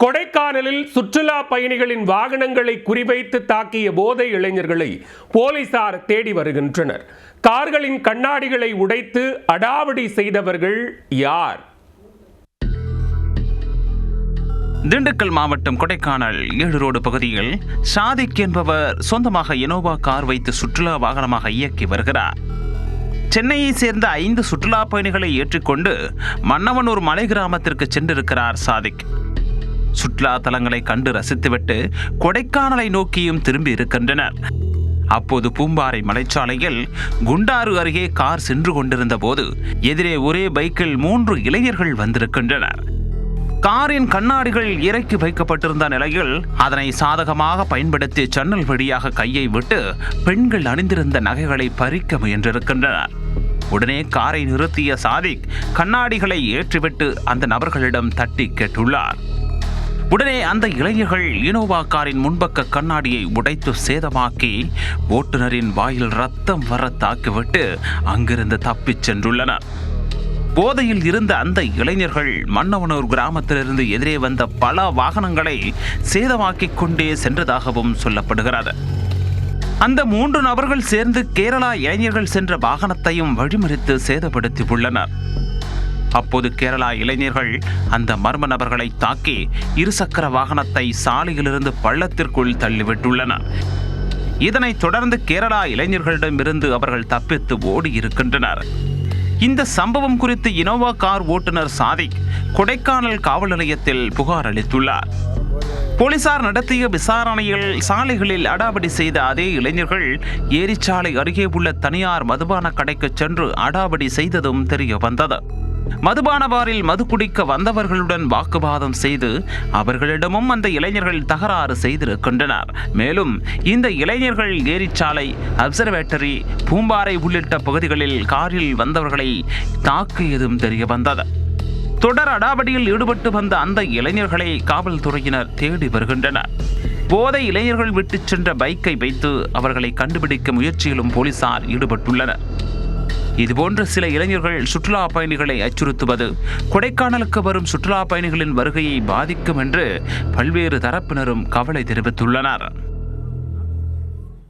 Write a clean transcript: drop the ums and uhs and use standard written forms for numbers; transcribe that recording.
கொடைக்கானலில் சுற்றுலா பயணிகளின் வாகனங்களை குறிவைத்து தாக்கிய போதை இளைஞர்களை போலீசார் தேடி வருகின்றனர். கார்களின் கண்ணாடிகளை உடைத்து அடாவடி செய்தவர்கள் யார்? திண்டுக்கல் மாவட்டம் கொடைக்கானல் 7 ரோடு பகுதியில் சாதிக் என்பவர் சொந்தமாக இனோவா கார் வைத்து சுற்றுலா வாகனமாக இயக்கி வருகிறார். சென்னையை சேர்ந்த 5 சுற்றுலா பயணிகளை ஏற்றிக்கொண்டு மன்னவனூர் மலை கிராமத்திற்கு சென்றிருக்கிறார் சாதிக். சுற்றுலா தலங்களை கண்டு ரசித்துவிட்டு கொடைக்கானலை நோக்கியும் திரும்பி இருக்கின்றனர். அப்போது பூம்பாறை மலைச்சாலையில் குண்டாறு அருகே கார் சென்று கொண்டிருந்த போது எதிரே ஒரே பைக்கில் 3 இளைஞர்கள் வந்திருக்கின்றனர். காரின் கண்ணாடிகள் இறக்கி வைக்கப்பட்டிருந்த நிலையில் அதனை சாதகமாக பயன்படுத்தி ஜன்னல் வழியாக கையை விட்டு பெண்கள் அணிந்திருந்த நகைகளை பறிக்க முயன்றிருக்கின்றனர். உடனே காரை நிறுத்திய சாதிக் கண்ணாடிகளை ஏற்றிவிட்டு அந்த நபர்களிடம் தட்டி கேட்டுள்ளார். உடனே அந்த இளைஞர்கள் இனோவா காரின் முன்பக்க கண்ணாடியை உடைத்து சேதமாக்கி ஓட்டுநரின் வாயில் ரத்தம் வர தாக்கிவிட்டு அங்கிருந்து தப்பிச் சென்றுள்ளனர். போதையில் இருந்த அந்த இளைஞர்கள் மன்னவனூர் கிராமத்திலிருந்து எதிரே வந்த பல வாகனங்களை சேதமாக்கிக் கொண்டே சென்றதாகவும் சொல்லப்படுகிறது. அந்த 3 நபர்கள் சேர்ந்து கேரளா இளைஞர்கள் சென்ற வாகனத்தையும் வழிமறித்து சேதப்படுத்தி உள்ளனர். அப்போது கேரளா இளைஞர்கள் அந்த மர்ம நபர்களை தாக்கி இருசக்கர வாகனத்தை சாலையிலிருந்து பள்ளத்திற்குள் தள்ளிவிட்டுள்ளனர். இதனைத் தொடர்ந்து கேரளா இளைஞர்களிடமிருந்து அவர்கள் தப்பித்து ஓடி இருக்கின்றனர். இந்த சம்பவம் குறித்து இனோவா கார் ஓட்டுநர் சாதிக் கொடைக்கானல் காவல் நிலையத்தில் புகார் அளித்துள்ளார். போலீசார் நடத்திய விசாரணையில் சாலைகளில் அடாவடி செய்த அதே இளைஞர்கள் ஏரிச்சாலை அருகே உள்ள தனியார் மதுபான கடைக்கு சென்று அடாவடி செய்ததும் தெரிய வந்தது. மதுபான பாரில் மது குடிக்க வந்தவர்களுடன் வாக்குவாதம் செய்து அவர்களிடமும் அந்த இளைஞர்கள் தகராறு செய்திருக்கின்றனர். மேலும் இந்த இளைஞர்கள் ஏரிச்சாலை, அப்சர்வேட்டரி, பூம்பாறை உள்ளிட்ட பகுதிகளில் காரில் வந்தவர்களை தாக்கியதும் தெரிய வந்தது. தொடர் அடாவடியில் ஈடுபட்டு வந்த அந்த இளைஞர்களை காவல்துறையினர் தேடி வருகின்றனர். போதை இளைஞர்கள் விட்டுச் சென்ற பைக்கை வைத்து அவர்களை கண்டுபிடிக்க முயற்சியிலும் போலீசார் ஈடுபட்டுள்ளனர். இதுபோன்ற சில இளைஞர்கள் சுற்றுலா பயணிகளை அச்சுறுத்துவது கொடைக்கானலுக்கு வரும் சுற்றுலா பயணிகளின் வருகையை பாதிக்கும் என்று பல்வேறு தரப்பினரும் கவலை தெரிவித்துள்ளனர்.